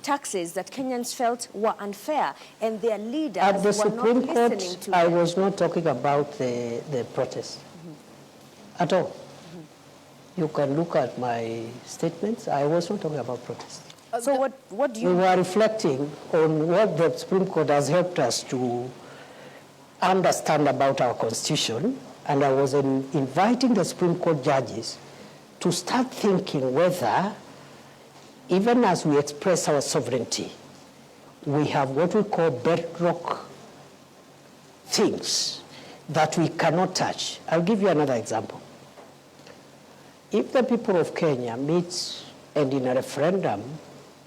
taxes that Kenyans felt were unfair, and their leaders At the were Supreme not Court, listening to I them. was not talking about the protest at all. You can look at my statements. I was not talking about protest. So what do you... We were reflecting on what the Supreme Court has helped us to understand about our Constitution, and I was inviting the Supreme Court judges to start thinking whether, even as we express our sovereignty, we have what we call bedrock things that we cannot touch. I'll give you another example. If the people of Kenya meet and in a referendum,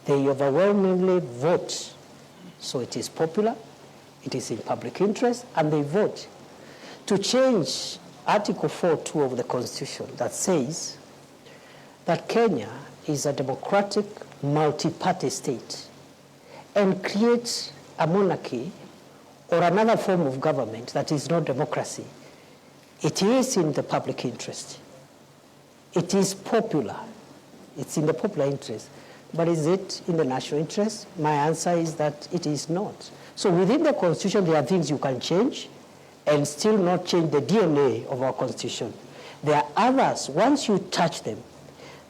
they overwhelmingly vote, so it is popular, it is in public interest, and they vote to change Article 4.2 of the Constitution that says that Kenya is a democratic multi-party state and create a monarchy or another form of government that is not democracy. It is in the public interest. It is popular. It's in the popular interest. But is it in the national interest? My answer is that it is not. So within the Constitution, there are things you can change and still not change the DNA of our Constitution. There are others, once you touch them,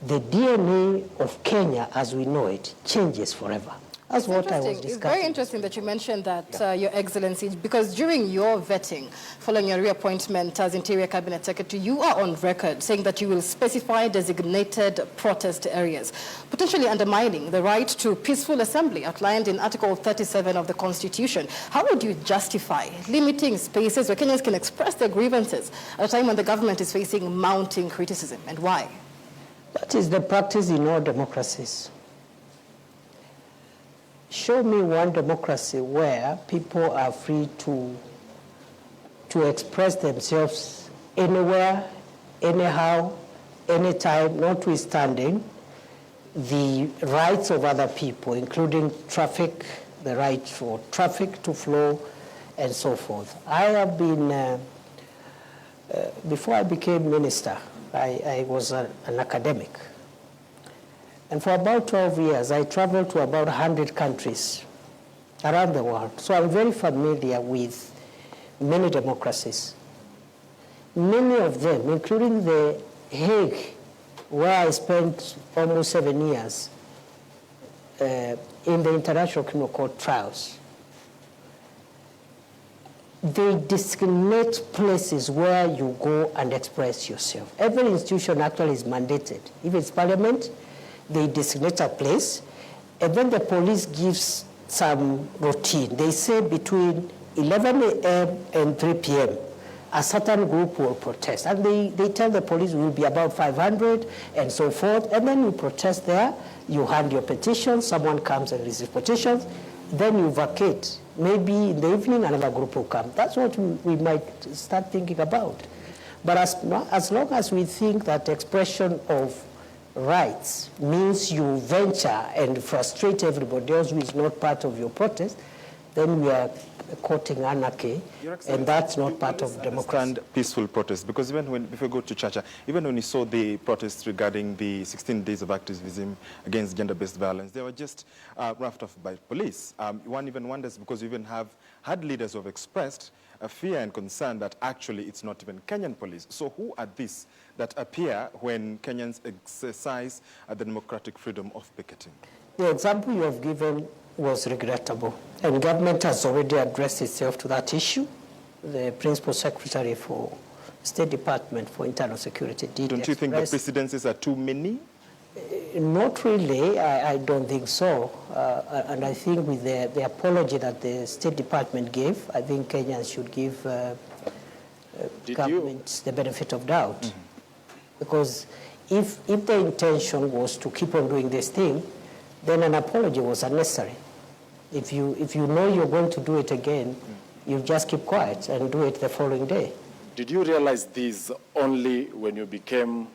the DNA of Kenya as we know it changes forever. That's what I was discussing. It's very interesting that you mentioned that, Your Excellency, because during your vetting, following your reappointment as Interior Cabinet Secretary, you are on record saying that you will specify designated protest areas, potentially undermining the right to peaceful assembly outlined in Article 37 of the Constitution. How would you justify limiting spaces where Kenyans can express their grievances at a time when the government is facing mounting criticism, and why? That is the practice in all democracies. Show me one democracy where people are free to express themselves anywhere, anyhow, anytime, notwithstanding the rights of other people, including traffic, the right for traffic to flow, and so forth. I have been, before I became minister, I was an academic. And for about 12 years, I traveled to about 100 countries around the world. So I'm very familiar with many democracies. Many of them, including the Hague, where I spent almost 7 years in the International Criminal Court trials, they designate places where you go and express yourself. Every institution actually is mandated. If it's parliament, they designate a place, and then the police gives some routine. They say between 11 a.m. and 3 p.m., a certain group will protest. And they tell the police will be about 500 and so forth, and then you protest there, you hand your petition, someone comes and receives petitions, then you vacate. Maybe in the evening another group will come. That's what we might start thinking about. But as long as we think that expression of rights means you venture and frustrate everybody else who is not part of your protest, then we are courting anarchy, and that's not part of democracy. Peaceful protest, because even if we go to Chacha, even when you saw the protests regarding the 16 days of activism against gender-based violence, they were just roughed off by police. One even wonders, because we even have had leaders who have expressed a fear and concern that actually it's not even Kenyan police. So who are these that appear when Kenyans exercise the democratic freedom of picketing? The example you have given was regrettable, and government has already addressed itself to that issue. The Principal Secretary for State Department for Internal Security did Don't you think the precedences are too many? Not really. I don't think so. And I think with the apology that the State Department gave, I think Kenyans should give government the benefit of doubt. Mm-hmm. Because if the intention was to keep on doing this thing, then an apology was unnecessary. If you know you're going to do it again, you just keep quiet and do it the following day. Did you realize this only when you became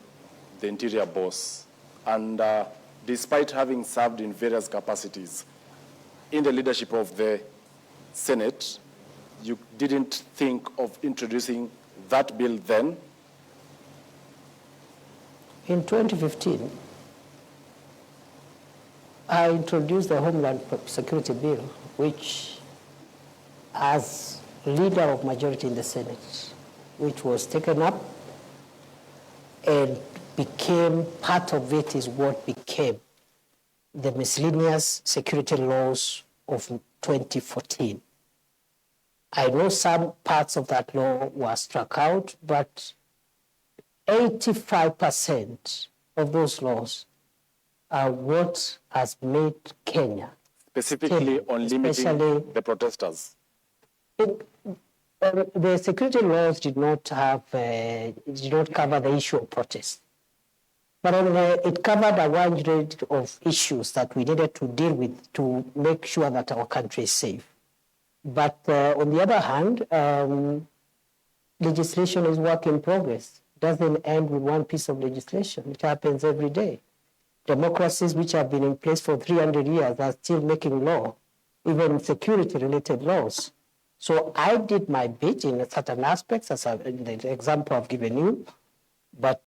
the interior boss? And despite having served in various capacities in the leadership of the Senate, you didn't think of introducing that bill then? In 2015, I introduced the Homeland Security Bill, which, as leader of majority in the Senate, which was taken up and became part of it is what became the miscellaneous security laws of 2014. I know some parts of that law were struck out, but 85% of those laws are what has made Kenya. Specifically on limiting the protesters. The security laws did not cover the issue of protest. But it covered a wide range of issues that we needed to deal with to make sure that our country is safe. But on the other hand, legislation is work in progress. It doesn't end with one piece of legislation. It happens every day. Democracies which have been in place for 300 years are still making law, even security-related laws. So I did my bit in certain aspects, as in the example I've given you, but